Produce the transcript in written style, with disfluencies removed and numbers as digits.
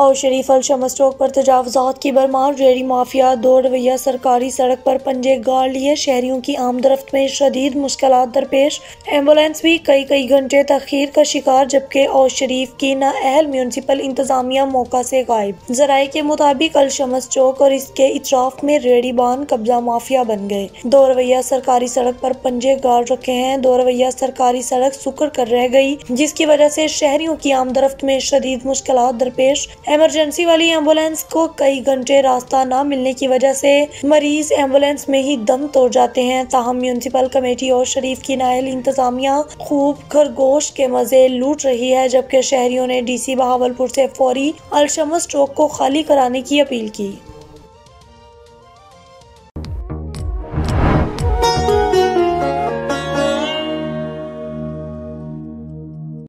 और शरीफ अल शमस चौक पर तजावुज़ात की भरमार। रेहड़ी माफिया दो रवैया सरकारी सड़क पर पंजे गाड़ लिए। शहरियों की आमदरफ्त में शदीद मुश्किलात दरपेश। एम्बुलेंस भी कई घंटे तखीर का शिकार, जबकि और शरीफ की नाअहल म्यूनसिपल इंतजामिया मौका से गायब। जराये के मुताबिक अल शमस चौक और इसके इतराफ में रेहड़ी बान कब्जा माफिया बन गए। दो रवैया सरकारी सड़क पर पंजे गाड़ रखे हैं। दो रवैया सरकारी सड़क सुकर कर रह गई, जिसकी वजह से शहरियों की आमदरफ्त में शदीद मुश्किलात दरपेश। इमरजेंसी वाली एम्बुलेंस को कई घंटे रास्ता न मिलने की वजह से मरीज एम्बुलेंस में ही दम तोड़ जाते हैं। ताहम म्यूनसिपल कमेटी और शरीफ की नाअहल इंतजामिया खूब खरगोश के मजे लूट रही है, जबकि शहरियों ने DC बहावलपुर से फौरी अल शमस चौक को खाली कराने की अपील की।